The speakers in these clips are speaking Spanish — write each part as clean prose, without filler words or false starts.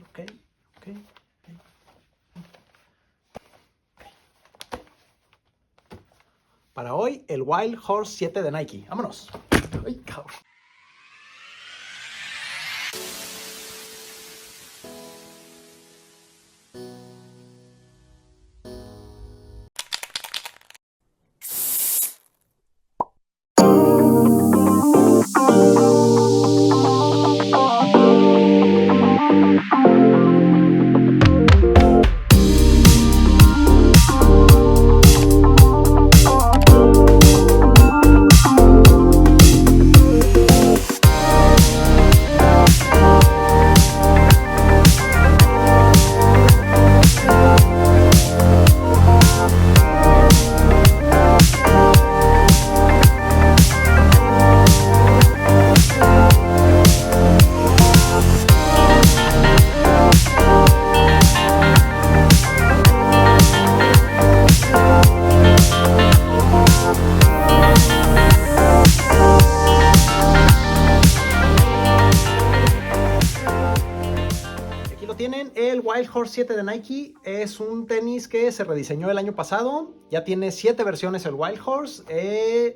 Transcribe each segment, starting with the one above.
ok. Para hoy, el Wild Horse 7 de Nike. ¡Vámonos! ¡Ay, cabrón! Tienen el Wild Horse 7 de Nike. Es un tenis que se rediseñó el año pasado. Ya tiene 7 versiones el Wild Horse.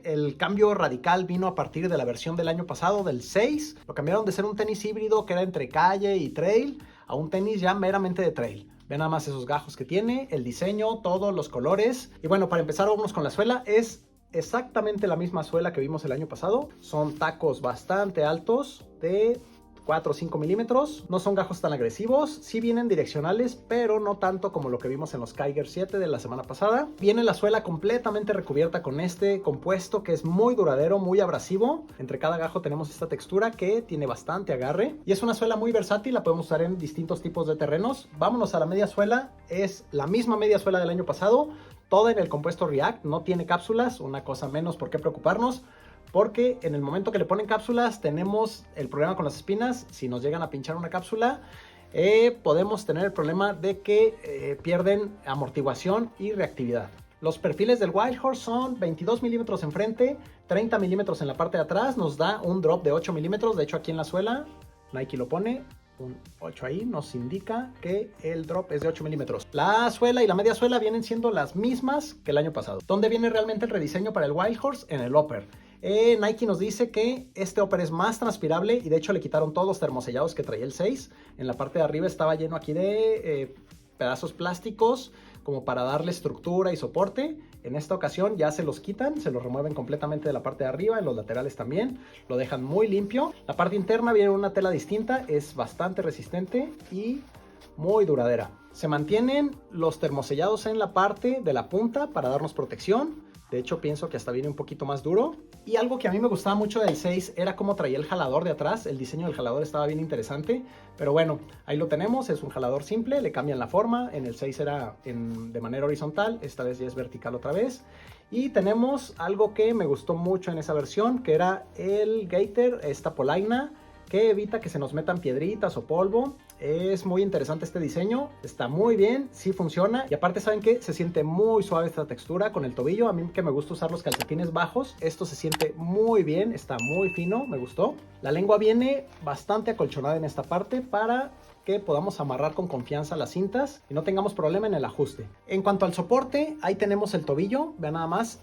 El cambio radical vino a partir de la versión del año pasado, del 6. Lo cambiaron de ser un tenis híbrido que era entre calle y trail a un tenis ya meramente de trail. Vean nada más esos gajos que tiene, el diseño, todos los colores. Y bueno, para empezar vamos con la suela. Es exactamente la misma suela que vimos el año pasado. Son tacos bastante altos de 4 o 5 milímetros. No son gajos tan agresivos. Sí vienen direccionales, pero no tanto como lo que vimos en los Kiger 7 de la semana pasada. Viene la suela completamente recubierta con este compuesto que es muy duradero, muy abrasivo. Entre cada gajo tenemos esta textura que tiene bastante agarre. Y es una suela muy versátil. La podemos usar en distintos tipos de terrenos. Vámonos a la media suela. Es la misma media suela del año pasado. Toda en el compuesto React. No tiene cápsulas. Una cosa menos por qué preocuparnos. Porque en el momento que le ponen cápsulas tenemos el problema con las espinas. Si nos llegan a pinchar una cápsula, podemos tener el problema de que pierden amortiguación y reactividad. Los perfiles del Wild Horse son 22 milímetros en frente, 30 milímetros en la parte de atrás. Nos da un drop de 8 milímetros. De hecho, aquí en la suela, Nike lo pone. Un 8 ahí nos indica que el drop es de 8 milímetros. La suela y la media suela vienen siendo las mismas que el año pasado. ¿Dónde viene realmente el rediseño para el Wild Horse? En el upper. Nike nos dice que este upper es más transpirable y de hecho le quitaron todos los termosellados que traía el 6. En la parte de arriba estaba lleno aquí de pedazos plásticos como para darle estructura y soporte. En esta ocasión ya se los quitan, se los remueven completamente de la parte de arriba, en los laterales también, lo dejan muy limpio. La parte interna viene en una tela distinta, es bastante resistente y muy duradera. Se mantienen los termosellados en la parte de la punta para darnos protección. De hecho, pienso que hasta viene un poquito más duro. Y algo que a mí me gustaba mucho del 6 era cómo traía el jalador de atrás. El diseño del jalador estaba bien interesante. Pero bueno, ahí lo tenemos. Es un jalador simple, le cambian la forma. En el 6 era de manera horizontal. Esta vez ya es vertical otra vez. Y tenemos algo que me gustó mucho en esa versión, que era el Gaiter, esta polaina, que evita que se nos metan piedritas o polvo. Es muy interesante este diseño, está muy bien, sí funciona. Y aparte, ¿saben qué? Se siente muy suave esta textura con el tobillo. A mí que me gusta usar los calcetines bajos, esto se siente muy bien, está muy fino, me gustó. La lengua viene bastante acolchonada en esta parte para que podamos amarrar con confianza las cintas y no tengamos problema en el ajuste. En cuanto al soporte, ahí tenemos el tobillo, vean nada más.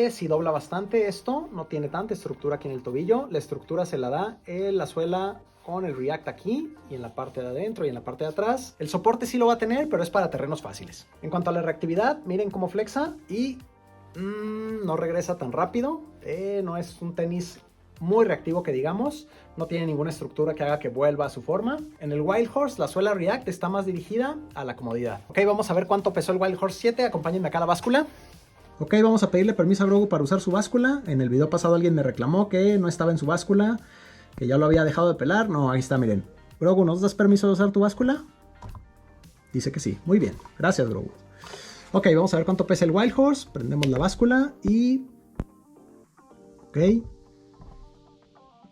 Si dobla bastante esto, no tiene tanta estructura aquí en el tobillo. La estructura se la da en la suela con el React aquí y en la parte de adentro y en la parte de atrás. El soporte sí lo va a tener, pero es para terrenos fáciles. En cuanto a la reactividad, miren cómo flexa y no regresa tan rápido. No es un tenis muy reactivo que digamos, no tiene ninguna estructura que haga que vuelva a su forma. En el Wild Horse la suela React está más dirigida a la comodidad. Ok, vamos a ver cuánto pesó el Wild Horse 7, acompáñenme acá a la báscula. Ok, vamos a pedirle permiso a Grogu para usar su báscula. En el video pasado alguien me reclamó que no estaba en su báscula, que ya lo había dejado de pelar. No, ahí está, miren. Grogu, ¿nos das permiso de usar tu báscula? Dice que sí. Muy bien. Gracias, Grogu. Ok, vamos a ver cuánto pesa el Wild Horse. Prendemos la báscula y... Ok.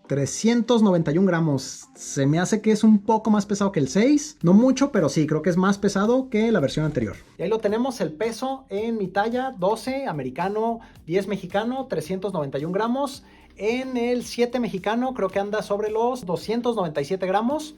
391 gramos. Se me hace que es un poco más pesado que el 6. No mucho, pero sí, creo que es más pesado que la versión anterior. Y ahí lo tenemos, el peso en mi talla, 12 americano, 10 mexicano, 391 gramos. En el 7 mexicano creo que anda sobre los 297 gramos.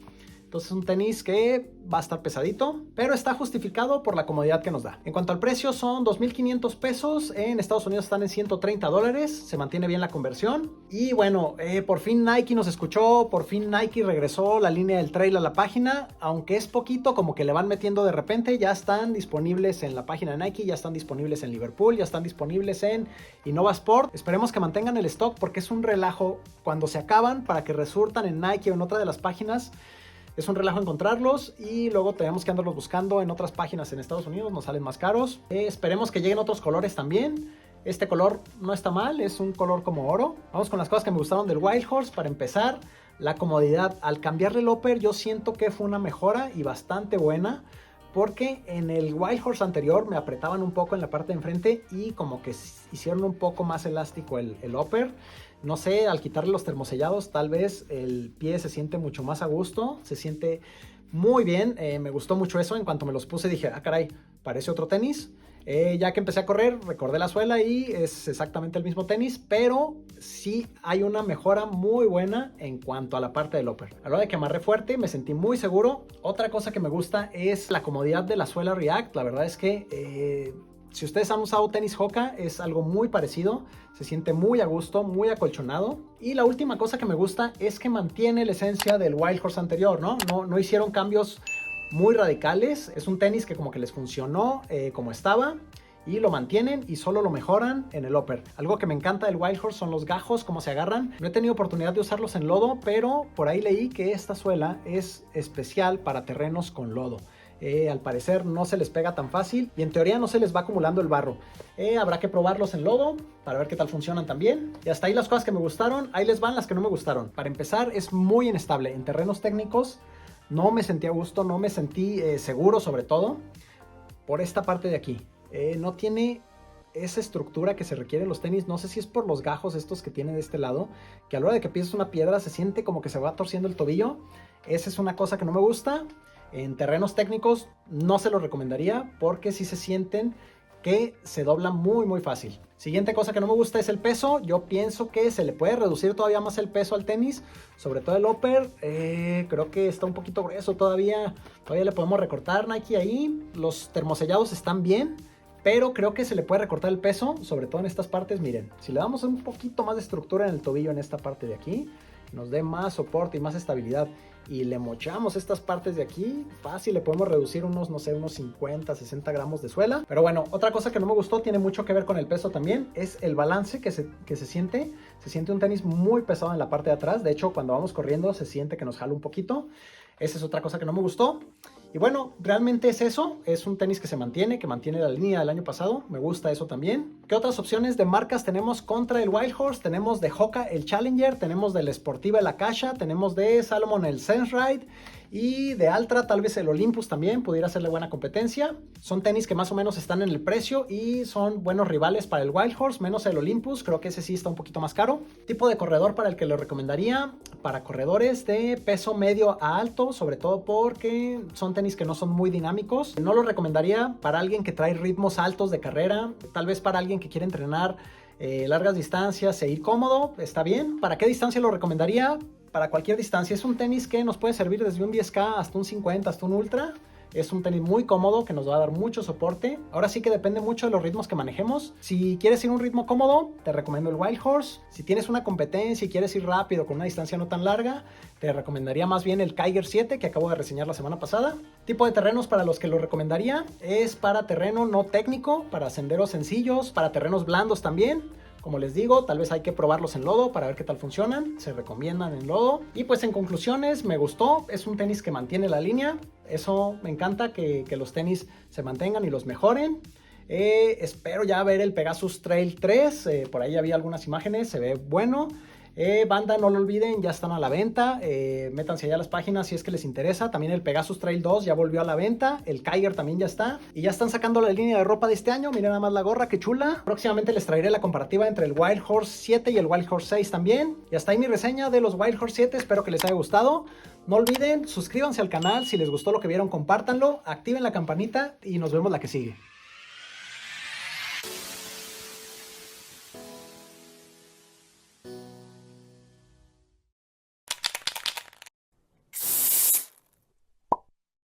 Entonces es un tenis que va a estar pesadito, pero está justificado por la comodidad que nos da. En cuanto al precio, son 2,500 pesos. En Estados Unidos están en $130. Se mantiene bien la conversión. Y bueno, por fin Nike nos escuchó. Por fin Nike regresó la línea del trail a la página. Aunque es poquito, como que le van metiendo de repente. Ya están disponibles en la página de Nike. Ya están disponibles en Liverpool. Ya están disponibles en Innova Sport. Esperemos que mantengan el stock porque es un relajo cuando se acaban para que resurtan en Nike o en otra de las páginas. Es un relajo encontrarlos y luego tenemos que andarlos buscando en otras páginas en Estados Unidos, nos salen más caros. Esperemos que lleguen otros colores también. Este color no está mal, es un color como oro. Vamos con las cosas que me gustaron del Wild Horse. Para empezar, la comodidad. Al cambiarle el upper yo siento que fue una mejora y bastante buena, porque en el Wild Horse anterior me apretaban un poco en la parte de enfrente y como que hicieron un poco más elástico el upper. No sé, al quitarle los termosellados tal vez el pie se siente mucho más a gusto, se siente muy bien. Me gustó mucho eso. En cuanto me los puse dije, ah caray, parece otro tenis. Ya que empecé a correr, recordé la suela y es exactamente el mismo tenis, pero sí hay una mejora muy buena en cuanto a la parte del upper. A la hora de que amarré fuerte me sentí muy seguro. Otra cosa que me gusta es la comodidad de la suela React. La verdad es que si ustedes han usado tenis Hoka, es algo muy parecido. Se siente muy a gusto, muy acolchonado. Y la última cosa que me gusta es que mantiene la esencia del Wild Horse anterior, ¿no? No hicieron cambios muy radicales. Es un tenis que como que les funcionó como estaba y lo mantienen y solo lo mejoran en el upper. Algo que me encanta del Wild Horse son los gajos, cómo se agarran. No he tenido oportunidad de usarlos en lodo, pero por ahí leí que esta suela es especial para terrenos con lodo. Al parecer no se les pega tan fácil y en teoría no se les va acumulando el barro. Habrá que probarlos en lodo para ver qué tal funcionan también. Y hasta ahí las cosas que me gustaron. Ahí les van las que no me gustaron. Para empezar, es muy inestable en terrenos técnicos. No me sentí a gusto, no me sentí seguro, sobre todo por esta parte de aquí. No tiene esa estructura que se requiere en los tenis. No sé si es por los gajos estos que tiene de este lado, que a la hora de que pisas una piedra se siente como que se va torciendo el tobillo. Esa es una cosa que no me gusta. En terrenos técnicos no se los recomendaría porque sí se sienten que se doblan muy fácil. Siguiente cosa que no me gusta es el peso. Yo pienso que se le puede reducir todavía más el peso al tenis, sobre todo el upper. Creo que está un poquito grueso todavía le podemos recortar. Nike ahí, los termosellados están bien, pero creo que se le puede recortar el peso, sobre todo en estas partes. Miren, si le damos un poquito más de estructura en el tobillo en esta parte de aquí, nos dé más soporte y más estabilidad, y le mochamos estas partes de aquí, fácil le podemos reducir unos 50, 60 gramos de suela. Pero bueno, otra cosa que no me gustó, tiene mucho que ver con el peso también, es el balance que se siente. Se siente un tenis muy pesado en la parte de atrás. De hecho, cuando vamos corriendo se siente que nos jala un poquito. Esa es otra cosa que no me gustó. Y bueno, realmente es eso. Es un tenis que mantiene la línea del año pasado. Me gusta eso también. ¿Qué otras opciones de marcas tenemos contra el Wild Horse? Tenemos de Hoka el Challenger, tenemos de la Sportiva el Akasha, tenemos de Salomon el Sense Ride y de Altra tal vez el Olympus también pudiera hacerle buena competencia. Son tenis que más o menos están en el precio y son buenos rivales para el Wild Horse, menos el Olympus. Creo que ese sí está un poquito más caro. Tipo de corredor para el que lo recomendaría: para corredores de peso medio a alto, sobre todo porque son tenis que no son muy dinámicos. No lo recomendaría para alguien que trae ritmos altos de carrera. Tal vez para alguien que quiere entrenar largas distancias e ir cómodo, está bien. ¿Para qué distancia lo recomendaría? Para cualquier distancia. Es un tenis que nos puede servir desde un 10K hasta un 50, hasta un Ultra. Es un tenis muy cómodo que nos va a dar mucho soporte. Ahora sí que depende mucho de los ritmos que manejemos. Si quieres ir a un ritmo cómodo, te recomiendo el Wild Horse. Si tienes una competencia y quieres ir rápido con una distancia no tan larga, te recomendaría más bien el Kiger 7 que acabo de reseñar la semana pasada. Tipo de terrenos para los que lo recomendaría es para terreno no técnico, para senderos sencillos, para terrenos blandos también. Como les digo, tal vez hay que probarlos en lodo para ver qué tal funcionan. Se recomiendan en lodo. Y pues en conclusiones, me gustó. Es un tenis que mantiene la línea. Eso me encanta, que los tenis se mantengan y los mejoren. Espero ya ver el Pegasus Trail 3. Por ahí había algunas imágenes. Se ve bueno. Banda, no lo olviden, ya están a la venta. Métanse allá a las páginas si es que les interesa. También el Pegasus Trail 2 ya volvió a la venta. El Kiger también ya está. Y ya están sacando la línea de ropa de este año. Miren nada más la gorra, qué chula. Próximamente les traeré la comparativa entre el Wild Horse 7 y el Wild Horse 6 también. Y hasta ahí mi reseña de los Wild Horse 7. Espero que les haya gustado. No olviden, suscríbanse al canal. Si les gustó lo que vieron, compártanlo. Activen la campanita y nos vemos la que sigue.